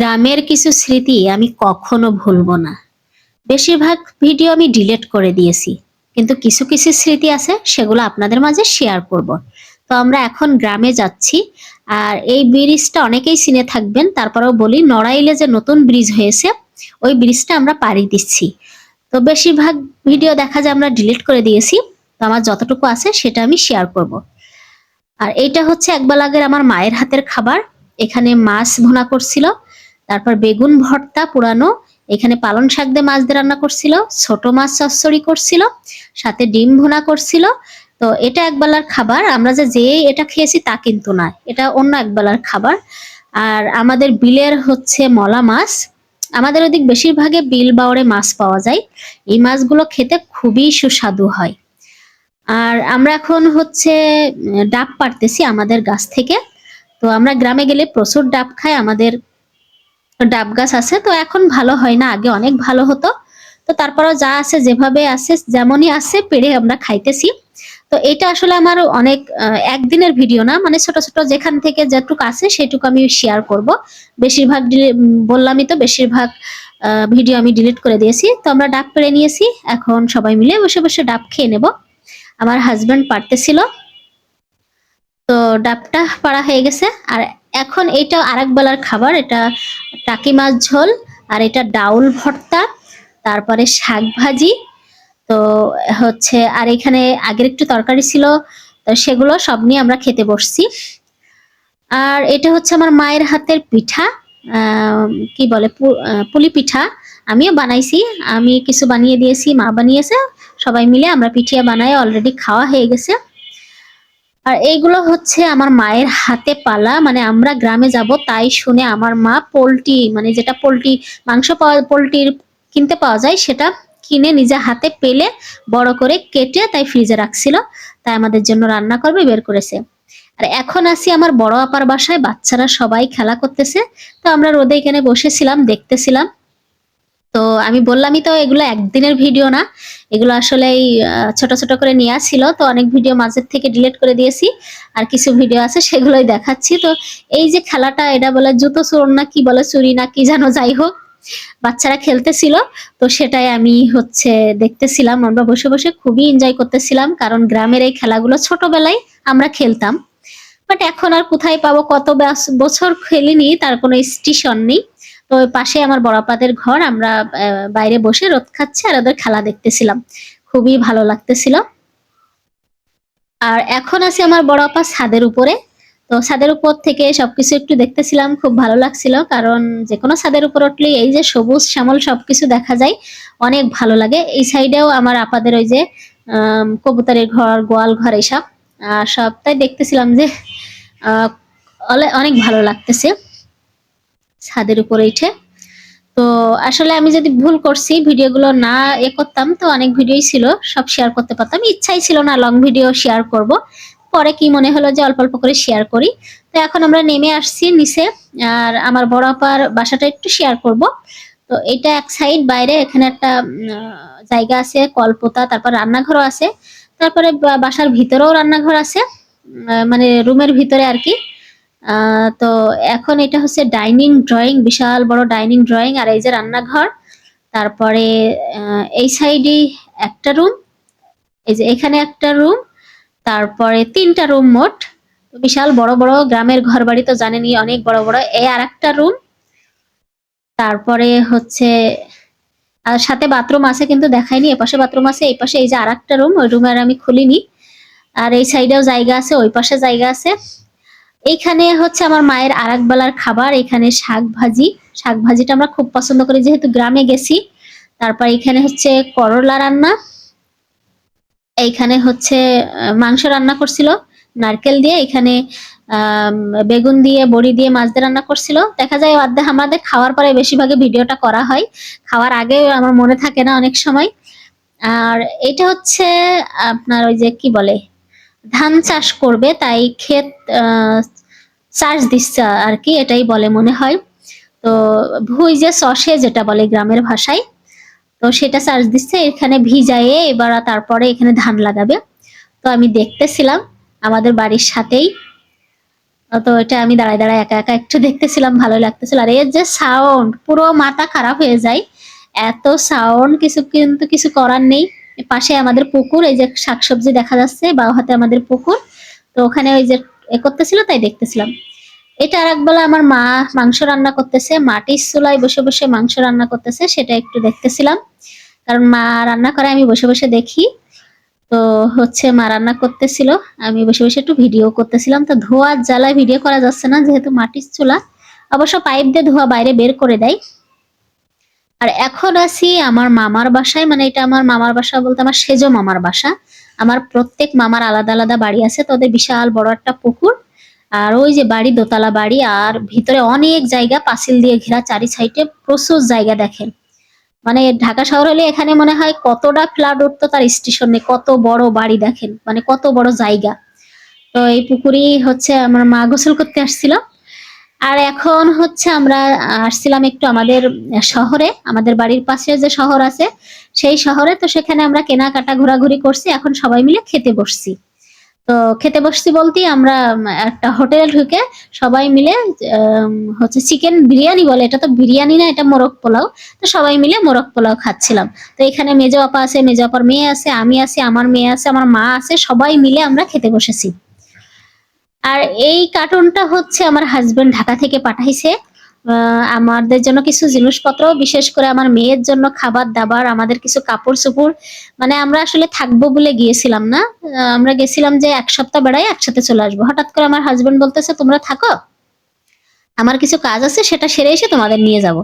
গ্রামের কিছু স্মৃতি আমি কখনো ভুলবো না। বেশিরভাগ ভিডিও আমি ডিলিট করে দিয়েছি, কিন্তু কিছু কিছু স্মৃতি আছে সেগুলো আপনাদের মাঝে শেয়ার করব। তো আমরা এখন গ্রামে যাচ্ছি। আর এই ব্রিজটা অনেকেই চিনে থাকবেন, তারপরেও বলি, নড়াইলে যে নতুন ব্রিজ হয়েছে ওই ব্রিজটা আমরা পাড়ি দিচ্ছি। তো বেশিরভাগ ভিডিও দেখা যায় আমরা ডিলিট করে দিয়েছি। তো আমার যতটুকু আছে সেটা আমি শেয়ার করব। আর এইটা হচ্ছে একবেলা আগের আমার মায়ের হাতের খাবার। এখানে মাছ ভুনা করছিল, তারপর বেগুন ভর্তা পুরানো, এখানে পালং শাক দিয়ে মাছ দিয়ে রান্না করছিল, ছোট মাছ চচ্চড়ি করছিল, সাথে ডিম ভুনা করছিল। তো এটা একবেলার খাবার, আমরা যে এটা খেয়েছি তা কিন্তু না, এটা অন্য একবেলার খাবার। আর আমাদের বিলের হচ্ছে মলা মাছ। আমাদের ওদিক বেশিরভাগে বিল বাওড়ে মাছ পাওয়া যায়। এই মাছগুলো খেতে খুবই সুস্বাদু হয়। আর আমরা এখন হচ্ছে ডাব পাড়তেছি আমাদের গাছ থেকে। তো আমরা গ্রামে গেলে প্রচুর ডাব খাই, আমাদের ডাব গাছ আছে। তো এখন ভালো হয় না, আগে অনেক ভালো হতো। তো তারপরও যা আছে যেভাবে আছে যেমনই আছে পেড়ে আমরা খাইতেছি। তো এটা আসলে আমার অনেক একদিনের ভিডিও না, মানে ছোট ছোট যেখান থেকে যেটুকু আছে সেটুকু আমি শেয়ার করব। বেশিরভাগ বললামই তো, বেশিরভাগ ভিডিও আমি ডিলিট করে দিয়েছি। তো আমরা ডাব পেড়ে নিয়েছি, এখন সবাই মিলে বসে বসে ডাব খেয়ে নেব। আমার হাজবেন্ড পারতেছিল। তো ডাবটা পাড়া হয়ে গেছে। আর এখন এইটা আরেক বেলার খাবার, এটা টাকি মাছ ঝোল, আর এটা ডাউল ভর্তা, তারপরে শাক ভাজি। তো হচ্ছে আর এখানে আগের একটু তরকারি ছিল, তো সেগুলো সব নিয়ে আমরা খেতে বসছি। আর এটা হচ্ছে আমার মায়ের হাতের পিঠা, কি বলে পুলি পিঠা। আমিও বানাইছি, আমি কিছু বানিয়ে দিয়েছি, মা বানিয়েছে। সবাই মিলে আমরা পিঠিয়া বানাই, অলরেডি খাওয়া হয়ে গেছে। আর এইগুলো হচ্ছে আমার মায়ের হাতে পালা, মানে আমরা গ্রামে যাব তাই শুনে আমার মা পোলট্রি, মানে যেটা পোলট্রি মাংস পাওয়া, পোলট্রির কিনতে পাওয়া যায়, সেটা কিনে নিজে হাতে পেলে বড় করে কেটে তাই ফ্রিজে রাখছিল। তাই আমাদের জন্য রান্না করবে বের করেছে। আর এখন আসি আমার বড় আপার বাসায়, বাচ্চারা সবাই খেলা করতেছে। তো আমরা রোদে এখানে বসেছিলাম, দেখতেছিলাম। তো আমি বললামই তো, এগুলো একদিনের ভিডিও না, এগুলো আসলে ছোট ছোট করে নেওয়া ছিল। তো অনেক ভিডিও মাঝের থেকে ডিলিট করে দিয়েছি, আর কিছু ভিডিও আছে সেগুলোই দেখাচ্ছি। তো এই যে খেলাটা, এটা বলে জুতো চোর না কি বলে, চুরি না কি যেন, যাই হোক, বাচ্চারা খেলতেছিল। তো সেটাই আমি হচ্ছে দেখতেছিলাম, আমরা বসে বসে খুবই এনজয় করতেছিলাম, কারণ গ্রামের এই খেলাগুলো ছোটবেলায় আমরা খেলতাম। বাট এখন আর কোথায় পাবো, কত বছর খেলিনি, তার কোনো স্টেশন নেই। তো ওই পাশে আমার বড়াপাদের ঘর, আমরা বাইরে বসে রোদ খাচ্ছি আর ওদের খেলা দেখতেছিলাম, খুবই ভালো লাগতেছিল। আর এখন আছি আমার বড় আপা ছাদের উপরে। তো ছাদের উপর থেকে সবকিছু একটু দেখতেছিলাম, খুব ভালো লাগছিল, কারণ যে কোনো ছাদের উপর উঠলে এই যে সবুজ শ্যামল সবকিছু দেখা যায়, অনেক ভালো লাগে। এই সাইডেও আমার আপাদের ওই যে কবুতরের ঘর, গোয়াল ঘর, এইসব সবটাই দেখতেছিলাম যে আহ অনেক ভালো লাগতেছে ছাদের উপরে উঠে। তো আসলে আমি যদি ভুল করছি, ভিডিওগুলো না করতাম তো অনেক ভিডিওই ছিল, সব শেয়ার করতে পারতাম, ইচ্ছাই ছিল না লং ভিডিও শেয়ার করব। পরে কি মনে হলো যে অল্প অল্প করে শেয়ার করি। তো এখন আমরা নেমে আসছি নিচে। আর আমার বড় আপার বাসাটা একটু শেয়ার করব। তো এটা এক সাইড বাইরে, এখানে একটা জায়গা আছে, কলপোতা, তারপর রান্নাঘরও আছে। তারপরে বাসার ভিতরেও রান্নাঘর আছে, মানে রুমের ভিতরে আর কি। তো এখন এটা হচ্ছে ডাইনিং ড্রয়িং, বিশাল বড় ডাইনিং ড্রয়িং, আর এই যে রান্নাঘর। তারপরে এই সাইডে একটা রুম, এই যে এখানে একটা রুম, তারপরে তিনটা রুম মোট। বিশাল বড় বড়, গ্রামের ঘর বাড়ি তো জানেনই, অনেক বড় বড়। এই আর একটা রুম, তারপরে হচ্ছে আর সাথে বাথরুম আছে, কিন্তু দেখাইনি। এপাশে বাথরুম আছে, এই পাশে এই যে আর একটা রুম, ওই রুমে আর আমি খুলিনি। আর এই সাইডেও জায়গা আছে, ওই পাশে জায়গা আছে। এইখানে হচ্ছে আমার মায়ের আরেক বেলার খাবার, এখানে শাক ভাজি। শাক ভাজিটা আমরা খুব পছন্দ করি, যেহেতু গ্রামে গেছি। তারপর এখানে হচ্ছে করলা রান্না, এইখানে হচ্ছে মাংস রান্না করছিল নারকেল দিয়ে, এখানে বেগুন দিয়ে, বড়ি দিয়ে, মাছ দিয়ে রান্না করছিল। দেখা যায় আমাদের খাওয়ার পরে বেশিরভাগে ভিডিওটা করা হয়, খাওয়ার আগে আমার মনে থাকে না অনেক সময়। আর এটা হচ্ছে আপনার ওই যে কি বলে, ধান চাষ করবে তাই ক্ষেত চাষ দিচ্ছে আর কি, এটাই বলে মনে হয়। তো ভুই যে চষে যেটা বলে গ্রামের ভাষায়, তো সেটা চাষ দিচ্ছে এখানে ভিজায়ে, এবার তারপরে এখানে ধান লাগাবে। তো আমি দেখতেছিলাম আমাদের বাড়ির সাথেই। তো এটা আমি দাঁড়ায় দাঁড়ায় একা একা একটু দেখতেছিলাম, ভালো লাগতেছিল। আর এর যে সাউন্ড, পুরো মাথা খারাপ হয়ে যায়, এত সাউন্ড, কিছু কিন্তু কিছু করার নেই। পাশে আমাদের পুকুর, এই যে শাকসবজি দেখা যাচ্ছে, বাঁ হাতে আমাদের পুকুর। তো ওখানে ওই যে করতেছিল, তাই দেখতেছিলাম। এটা আর একবেলা আমার মা মাংস রান্না করতেছে, মাটির চুলায় বসে বসে মাংস রান্না করতেছে, সেটা একটু দেখতেছিলাম। কারণ মা রান্না করে, আমি বসে বসে দেখি। তো হচ্ছে মা রান্না করতেছিল, আমি বসে বসে একটু ভিডিও করতেছিলাম। তো ধোঁয়ার জ্বালায় ভিডিও করা যাচ্ছে না, যেহেতু মাটির চুলা। অবশ্য পাইপ দিয়ে ধোঁয়া বাইরে বের করে দেয়। আর এখন আছি আমার মামার বাসায়, মানে এটা আমার মামার বাসা বলতে আমার সেজো মামার বাসা। আমার প্রত্যেক মামার আলাদা আলাদা বাড়ি আছে, তো ওদের বিশাল বড় একটা পুকুর। আর ওই যে বাড়ি, দোতলা বাড়ি, আর ভিতরে অনেক জায়গা, পাঁচিল দিয়ে ঘেরা, চারি সাইডে প্রচুর জায়গা। দেখেন, মানে ঢাকা শহর হলে এখানে মনে হয় কতটা ফ্ল্যাট উঠতো তার স্টেশন নেই, কত বড় বাড়ি দেখেন, মানে কত বড় জায়গা। তো এই পুকুরেই হচ্ছে আমার মা গোসল করতে আসছিল। আর এখন হচ্ছে আমরা আসছিলাম একটু আমাদের শহরে, আমাদের বাড়ির পাশে যে শহর আছে সেই শহরে। তো সেখানে আমরা কেনাকাটা ঘোরাঘুরি করছি, এখন সবাই মিলে খেতে বসছি। তো খেতে বসছি বলতেই আমরা একটা হোটেলে ঢুকে সবাই মিলে হচ্ছে চিকেন বিরিয়ানি বলে, এটা তো বিরিয়ানি না, এটা মোরগ পোলাও। তো সবাই মিলে মোরগ পোলাও খাচ্ছিলাম। তো এখানে মেজো আপা আছে, মেজো আপার মেয়ে আছে, আমি আছি, আমার মেয়ে আছে, আমার মা আছে, সবাই মিলে আমরা খেতে বসেছি। আর এই কার্টুনটা হচ্ছে আমার হাজবেন্ড ঢাকা থেকে পাঠাইছে আমাদের জন্য কিছু জিনিসপত্র, বিশেষ করে আমার মেয়ের জন্য খাবার দাবার, আমাদের কিছু কাপড় চোপড়। মানে আমরা আসলে থাকবো বলে গিয়েছিলাম না, আমরা গেছিলাম যে এক সপ্তাহ বেড়াই একসাথে চলে আসবো। হঠাৎ করে আমার হাজবেন্ড বলতেছে তোমরা থাকো, আমার কিছু কাজ আছে, সেটা সেরে এসে তোমাদের নিয়ে যাব।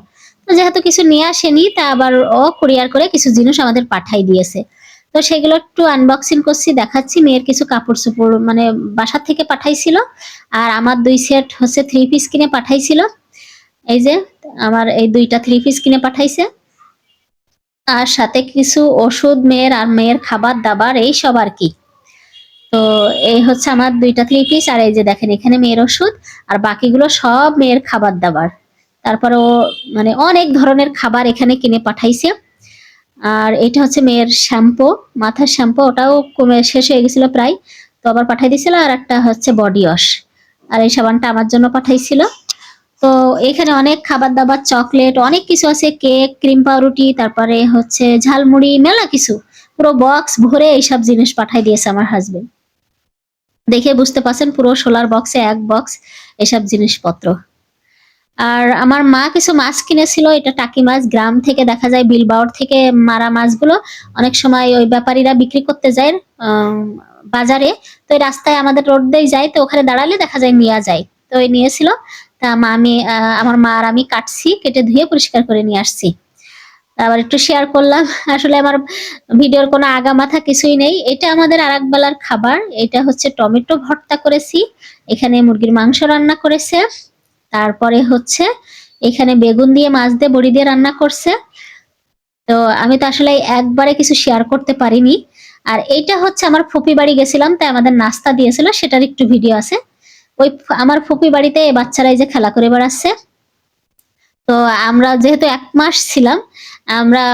তো যেহেতু কিছু নিয়ে আসেনি, তা আবার ও কুরিয়ার করে কিছু জিনিস আমাদের পাঠাই দিয়েছে। তো সেগুলো একটু আনবক্সিং করছি, দেখাচ্ছি। মেয়ের কিছু কাপড় চোপড় মানে বাসা থেকে পাঠাইছিল। আর আমার 2 সেট হচ্ছে 3 পিস কিনে পাঠাইছিল। এই যে আমার এই 2টা 3 পিস কিনে পাঠাইছে। আর সাথে কিছু ওষুধ মেয়ের, আর মেয়ের খাবার দাবার, এই সব আর কি। তো এই হচ্ছে আমার 2টা 3 পিস। আর এই যে দেখেন এখানে মেয়ের ওষুধ, আর বাকিগুলো সব মেয়ের খাবার দাবার। তারপরে ও মানে অনেক ধরনের খাবার এখানে কিনে পাঠাইছে। আর এটা হচ্ছে মেয়ের শ্যাম্পু, মাথার শ্যাম্পু, ওটাও কমে শেষ হয়ে গেছিল প্রায়, তো আবার পাঠাই দিয়েছিল। আর একটা হচ্ছে বডি ওয়াশ। আর এই সাবানটা আমার জন্য পাঠাইছিল। তো এখানে অনেক খাবার দাবার, চকলেট, অনেক কিছু আছে, কেক, ক্রিম পাউরুটি, তারপরে হচ্ছে ঝালমুড়ি, মেলা কিছু। পুরো বক্স ভরে এইসব জিনিস পাঠাই দিয়েছে আমার হাজবেন্ড। দেখে বুঝতে পারছেন, পুরো সোলার বক্সে এক বক্স এসব জিনিসপত্র। আর আমার মা কিছু মাছ কিনেছিল, এটা টাকি মাছ, গ্রাম থেকে দেখা যায়, বিলবাওর থেকে মারা মাছগুলো অনেক সময় ওই ব্যাপারীরা বিক্রি করতে যায় বাজারে। তো এই রাস্তায় আমাদের রোড দিয়ে যায়, তো ওখানে দাঁড়ালে দেখা যায় নিয়ে যায়। তো ওই নিয়েছিল। তা মা আমি আমার মা আর আমি কাটছি, কেটে ধুয়ে পরিষ্কার করে নিয়ে আসছি। আবার একটু শেয়ার করলাম। আসলে আমার ভিডিওর কোনো আগা মাথা কিছুই নেই। এটা আমাদের আরেক বেলার খাবার। এটা হচ্ছে টমেটো ভর্তা করেছি, এখানে মুরগির মাংস রান্না করেছে, তারপরে হচ্ছে এখানে বেগুন দিয়ে, মাছ দিয়ে, বড়ি দিয়ে রান্না করছে। তো আমি তো আসলে একবারে কিছু শেয়ার করতে পারিনি। আর এইটা হচ্ছে আমার ফুপি বাড়ি গেছিলাম, তাই আমাদের নাস্তা দিয়েছিল, সেটার একটু ভিডিও আছে। ওই আমার ফুপি বাড়িতে বাচ্চারা এই যে খেলা করে বেড়াচ্ছে। তো আমরা যেহেতু 1 মাস ছিলাম, আমরা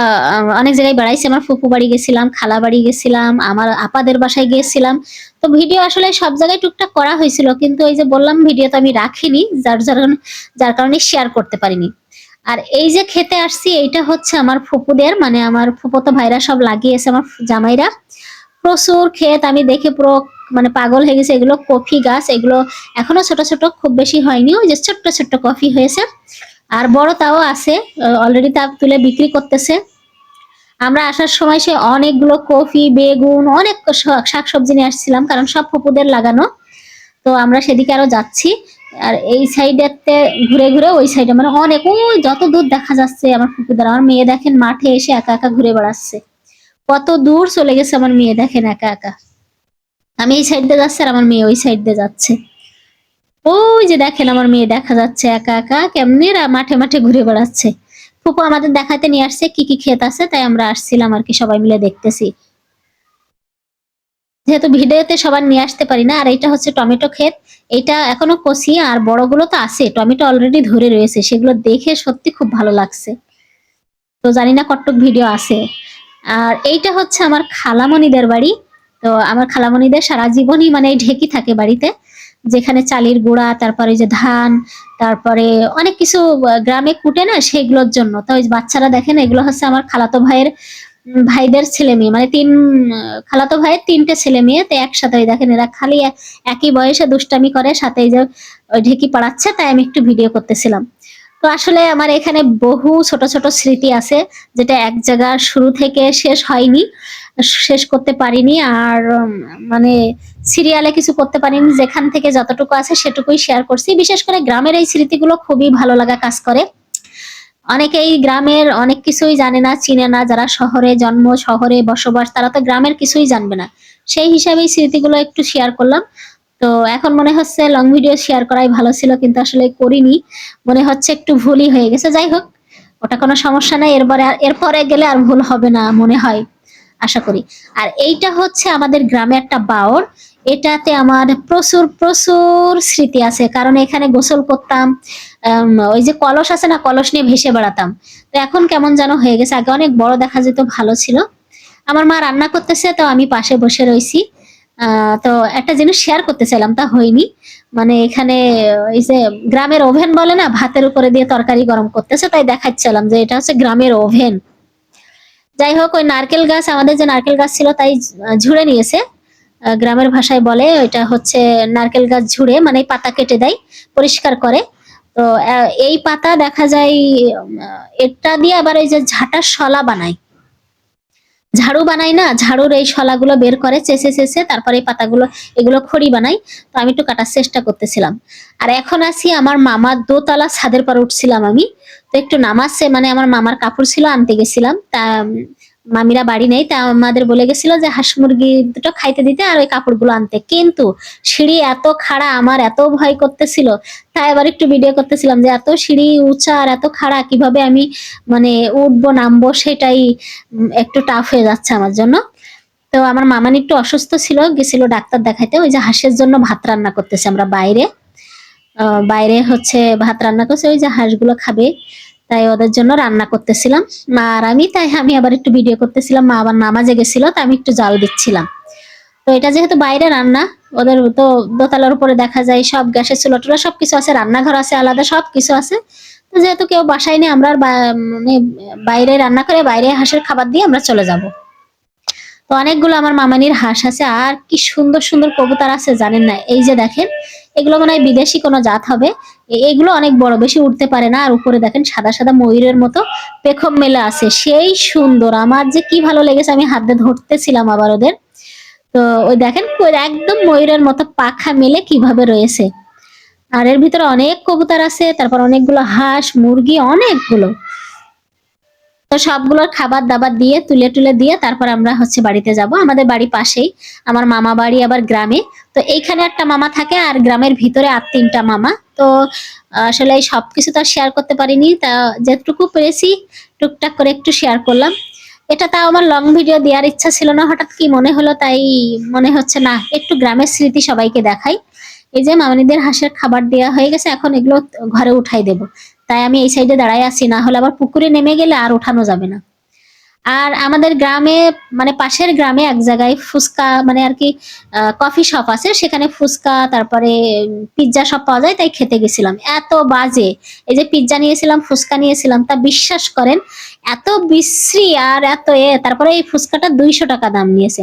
অনেক জায়গায় বেড়াইছি। আমার ফুপু বাড়ি গেছিলাম, খালা বাড়ি গেছিলাম, আমার আপাদের বাসায় গিয়েছিলাম। তো ভিডিও আসলে সব জায়গায় টুকটাক করা হয়েছিল, কিন্তু ওই যে বললাম ভিডিও তো আমি রাখিনি, যার কারণে শেয়ার করতে পারিনি। আর এই যে খেতে আসছি, এইটা হচ্ছে আমার ফুপুদের, মানে আমার ফুপতো ভাইরা সব লাগিয়েছে, আমার জামাইরা। প্রচুর ক্ষেত, আমি দেখে পুরো মানে পাগল হয়ে গেছে। এগুলো কফি গাছ, এগুলো এখনো ছোট ছোট, খুব বেশি হয়নি, ওই যে ছোট্ট ছোট্ট কফি হয়েছে। আর বড় তাও আছে, অলরেডি তা তুলে বিক্রি করতেছে। আমরা আসার সময় সে অনেকগুলো কফি, বেগুন, অনেক শাকসবজি নিয়ে আসছিলাম, কারণ সব ফুপুদের লাগানো। তো আমরা সেদিকে আরো যাচ্ছি। আর এই সাইডেতে ঘুরে ঘুরে ওই সাইডে, মানে অনেক, ওই যত দূর দেখা যাচ্ছে আমার ফুপুদের। আমার মেয়ে দেখেন মাঠে এসে একা একা ঘুরে বেড়াচ্ছে, কত দূর চলে গেছে আমার মেয়ে দেখেন একা একা। আমি এই সাইড দিয়ে যাচ্ছি, আর আমার মেয়ে ওই সাইড দিয়ে যাচ্ছে। ওই যে দেখেন আমার মেয়ে দেখা যাচ্ছে একা একা কেমনে মাঠে মাঠে ঘুরে বেড়াচ্ছে। ফুপু আমাদের দেখাতে নিয়ে আসছে কি কি ক্ষেত আছে, তাই আমরা আসছিলাম আর কি, সবাই মিলে দেখতেছি। যেহেতু ভিডিওতে সবার নিয়ে আসতে পারি না। আর এটা হচ্ছে টমেটো ক্ষেত, এটা এখনো কচি, আর বড়গুলো তো আছে, টমেটো অলরেডি ধরে রয়েছে, সেগুলো দেখে সত্যি খুব ভালো লাগছে। তো জানি না কতটুক ভিডিও আছে। আর এইটা হচ্ছে আমার খালামণিদের বাড়ি। তো আমার খালামণিদের সারা জীবনই মানে ঢেকি থাকে বাড়িতে। যেখানে চালের গুঁড়া, তারপরে যে ধান, তারপরে অনেক কিছু গ্রামে কুটে না, সেগুলোর জন্য। তো ওই বাচ্চারা দেখেন, এগুলো হচ্ছে আমার খালাতো ভাইয়ের ভাইদের ছেলে মেয়ে, মানে খালাতো ভাইয়ের 3টে ছেলে মেয়ে। তো একসাথে ওই দেখেন, এরা খালি একই বয়সে দুষ্টামি করে, সাথে এই যে ওই ঢেকি পাড়াচ্ছে, তাই আমি একটু ভিডিও করতেছিলাম। তো আসলে আমার এখানে বহু ছোট ছোট স্মৃতি আছে, যেটা এক জায়গার শুরু থেকে শেষ হয়নি, শেষ করতে পারিনি। আর মানে সিরিয়ালে কিছু করতে পারিনি, যেখান থেকে যতটুকু আছে সেটুকুই শেয়ার করছি। বিশেষ করে গ্রামের এই স্মৃতিগুলো খুবই ভালো লাগা কাজ করে। অনেকেই গ্রামের অনেক কিছুই জানে না, চিনে না। যারা শহরে জন্ম, শহরে বসবাস, তারা তো গ্রামের কিছুই জানবে না। সেই হিসাবেই স্মৃতিগুলো একটু শেয়ার করলাম। তো এখন মনে হচ্ছে লং ভিডিও শেয়ার করাই ভালো ছিল, কিন্তু আসলে করিনি। মনে হচ্ছে একটু ভুলই হয়ে গেছে। যাই হোক, ওটা কোনো সমস্যা নাই। এরপরে গেলে আর ভুল হবে না মনে হয়, আশা করি। আর এইটা হচ্ছে আমাদের গ্রামে একটা বাওর। এটাতে আমার প্রচুর প্রচুর স্মৃতি আছে, কারণ এখানে গোসল করতাম। ওই যে কলস আছে না, কলস নিয়ে ভেসে বেড়াতাম। তো এখন কেমন যেন হয়ে গেছে, আগে অনেক বড় দেখা যেত, ভালো ছিল। আমার মা রান্না করতেছে, তো আমি পাশে বসে রইছি। তো একটা জিনিস শেয়ার করতে চাইলাম, তা হয়নি। মানে এখানে এই যে গ্রামের ওভেন বলে না, ভাতের উপরে দিয়ে তরকারি গরম করতেছে, তাই দেখাচ্ছিলাম যে এটা হচ্ছে গ্রামের ওভেন। যাই হোক, ওই নারকেল গাছ, আমাদের যে নারকেল গাছ ছিল, তাই ঝুড়ে নিয়েছে। গ্রামের ভাষায় বলে ওইটা হচ্ছে নারকেল গাছ ঝুড়ে, মানে পাতা কেটে দেয়, পরিষ্কার করে। তো এই পাতা দেখা যায়, এটা দিয়ে আবার এই যে ঝাঁটার শলা বানায়, ঝাড়ু বানায় না, ঝাড়ুর এই শলাগুলো বের করে চেঁচে চেঁচে, তারপরে এই পাতাগুলো, এগুলো খড়ি বানাই। তো আমি একটু কাটার চেষ্টা করতেছিলাম। আর এখন আছি আমার মামার দোতলা ছাদের পর উঠছিলাম আমি। তো একটু নামাচ্ছে, মানে আমার মামার কাপড় ছিল, আনতে গেছিলাম। তা মামিরা বাড়ি নেই, তা আমাদের বলে গেছিল যে হাঁস মুরগি দুটো খাইতে দিতে আর ওই কাপড়গুলো আনতে। কিন্তু সিঁড়ি এত খাড়া, আমার এত ভয় করতেছিল। তাই আবার একটু ভিডিও করতেছিলাম যে এত সিঁড়ি উঁচা আর এত খাড়া, কিভাবে আমি মানে উঠবো নামবো, সেটাই একটু টাফ হয়ে যাচ্ছে আমার জন্য। তো আমার মামানি একটু অসুস্থ ছিল, গেছিল ডাক্তার দেখাইতে। ওই যে হাঁসের জন্য ভাত রান্না করতেছে, আমরা বাইরে বাইরে হচ্ছে ভাত রান্না করছে, ওই যে হাঁসগুলো খাবে, তাই ওদের জন্য রান্না করতেছিলাম মা আর আমি। তাই আমি আবার একটু ভিডিও করতেছিলাম। মা আবার নামাজে গেছিল, তাই আমি একটু জাল দিচ্ছিলাম। তো এটা যেহেতু বাইরে রান্না, ওদের তো দোতলার উপরে দেখা যায় সব গ্যাসের চুলা টুলা সবকিছু আছে, রান্নাঘর আছে আলাদা, সবকিছু আছে। তো যেহেতু কেউ বাসায় নেই, আমরা মানে বাইরে রান্না করে বাইরে হাঁসের খাবার দিয়ে আমরা চলে যাব। তো অনেকগুলো আমার মামানির হাঁস আছে, আর কি সুন্দর সুন্দর কবুতর আছে জানেন না। এই যে দেখেন, এগুলো মনে হয় বিদেশি কোনো জাত হবে। এগুলো অনেক বড়, বেশি উঠতে পারে না। আর উপরে দেখেন সাদা সাদা ময়ূরের মতো পেখম মেলে আছে, সেই সুন্দর। আমার যে কি ভালো লেগেছে, আমি হাত দিয়ে ধরতেছিলাম আবার ওদের। তো ওই দেখেন একদম ময়ূরের মতো পাখা মেলে কিভাবে রয়েছে। আর এর ভিতরে অনেক কবুতর আছে, তারপর অনেকগুলো হাঁস মুরগি, অনেকগুলো। তো সবগুলোর খাবার দাবার দিয়ে তুলে টুলে দিয়ে তারপর আমরা হচ্ছে বাড়িতে যাব। আমাদের বাড়ি পাশেই, আমার মামা বাড়ি আবার গ্রামে। তো এইখানে একটা মামা থাকে, আর গ্রামের ভিতরে আর 3টা মামা। তো আসলে এই সবকিছু তো আর শেয়ার করতে পারিনি, তা যেটুকু পেরেছি টুকটাক করে একটু শেয়ার করলাম। এটা তাও আমার লং ভিডিও দেওয়ার ইচ্ছা ছিল না, হঠাৎ কি মনে হলো, তাই মনে হচ্ছে না একটু গ্রামের স্মৃতি সবাইকে দেখাই। এই যে মামনিদের হাঁসের খাবার দেওয়া হয়ে গেছে, এখন এগুলো ঘরে উঠাই দেব। তাই আমি এই সাইডে দাঁড়ায় আছি, না হলে আবার পুকুরে নেমে গেলে আর ওঠানো যাবে না। আর আমাদের গ্রামে, মানে পাশের গ্রামে এক জায়গায় ফুচকা, মানে আর কি কফি শপ আছে, সেখানে ফুচকা তারপরে পিৎজা সব পাওয়া যায়, তাই খেতে গেছিলাম। এত বাজে, এই যে পিৎজা নিয়েছিলাম, ফুচকা নিয়েছিলাম, তা বিশ্বাস করেন এত বিশ্রী আর এত তারপরে এই ফুচকাটা 200 টাকা দাম নিয়েছে।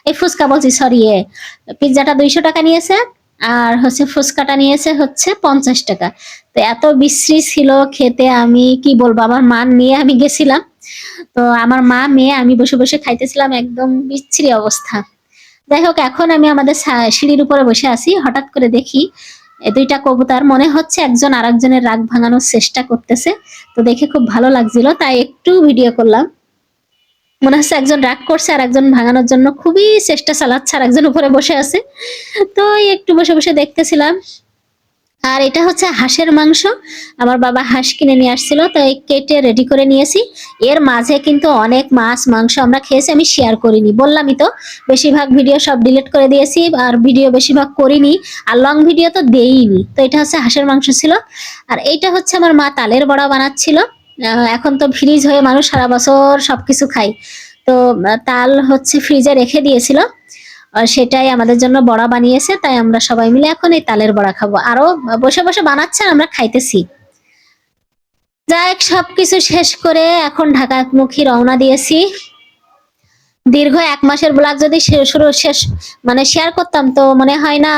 এই ফুচকা বলছি, সরি, পিৎজাটা 200 টাকা নিয়েছে, আর হচ্ছে ফুচকাটা নিয়েছে হচ্ছে 50 টাকা। তো এত বিশ্রী ছিল খেতে, আমি কি বলবো। আমার মা নিয়ে আমি গেছিলাম, তো আমার মা মেয়ে আমি বসে বসে খাইতেছিলাম, একদম বিচ্ছিরি অবস্থা। যাই হোক, এখন আমি আমাদের সিঁড়ির উপরে বসে আছি, হঠাৎ করে দেখি 2টা কবুতর, মনে হচ্ছে একজন আরেকজনের রাগ ভাঙানোর চেষ্টা করতেছে। তো দেখে খুব ভালো লাগছিল, তাই একটু ভিডিও করলাম। মনে হচ্ছে একজন রাগ করছে আর একজন ভাঙানোর জন্য খুবই চেষ্টা চালাচ্ছে, আর একজন উপরে বসে আছে। তো একটু বসে বসে দেখতেছিলাম। আর এটা হচ্ছে হাঁসের মাংস। আমার বাবা হাঁস কিনে নিয়ে আসছিল, তো এই কেটে রেডি করে নিয়েছি। এর মাঝে কিন্তু অনেক মাছ মাংস আমরা খেয়েছি, আমি শেয়ার করিনি, বললামই তো। বেশিরভাগ ভিডিও সব ডিলিট করে দিয়েছি, আর ভিডিও বেশিরভাগ করিনি, আর লং ভিডিও তো দেইনি। তো এটা হচ্ছে হাঁসের মাংস ছিল। আর এইটা হচ্ছে আমার মা তালের বড়া বানাচ্ছিল। এখন তো ফ্রিজ হয়ে মানুষ সারা বছর সবকিছু খায়। তো তাল হচ্ছে ফ্রিজে রেখে দিয়েছিল। সেটাই আমাদের জন্য বড়া বানিয়েছে, তাই আমরা সবাই মিলে এখন এই তালের বড়া খাবো। আরো বসে বসে বানাচ্ছে, আমরা খাইতেছি। যাই হোক, সবকিছু শেষ করে এখন ঢাকামুখী রওনা দিয়েছি। দীর্ঘ 1 মাসের ব্লগ যদি শেষ মানে শেয়ার করতাম তো মনে হয় না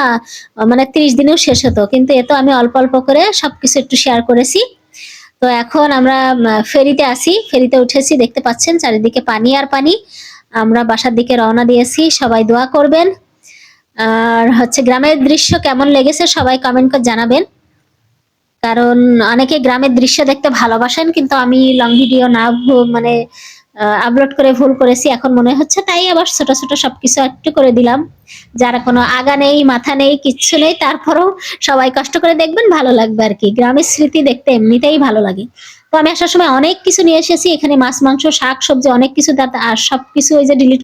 মানে 30 দিনেও শেষ হতো, কিন্তু এ তো আমি অল্প অল্প করে সবকিছু একটু শেয়ার করেছি। তো এখন আমরা ফেরিতে আছি, ফেরিতে উঠেছি, দেখতে পাচ্ছেন চারিদিকে পানি আর পানি। আমরা বাসার দিকে রওনা দিয়েছি, সবাই দোয়া করবেন। আর হচ্ছে গ্রামের দৃশ্য কেমন লেগেছে সবাই কমেন্ট করে জানাবেন, কারণ অনেকে গ্রামের দৃশ্য দেখতে ভালোবাসেন, কিন্তু আমি লং ভিডিও না মানে আপলোড করে ভুল করেছি এখন মনে হচ্ছে, তাই আবার ছোট ছোট সবকিছু একটু করে দিলাম। যারা কোনো আগা নেই মাথা নেই কিচ্ছু নেই, তারপরেও সবাই কষ্ট করে দেখবেন, ভালো লাগবে আর কি। গ্রামের স্মৃতি দেখতে এমনিতেই ভালো লাগে। তো আমি আসার সময় অনেক কিছু নিয়ে এসেছি, এখানে মাছ মাংস শাক সবজি অনেক কিছু, আর সবকিছু ওই যে ডিলিট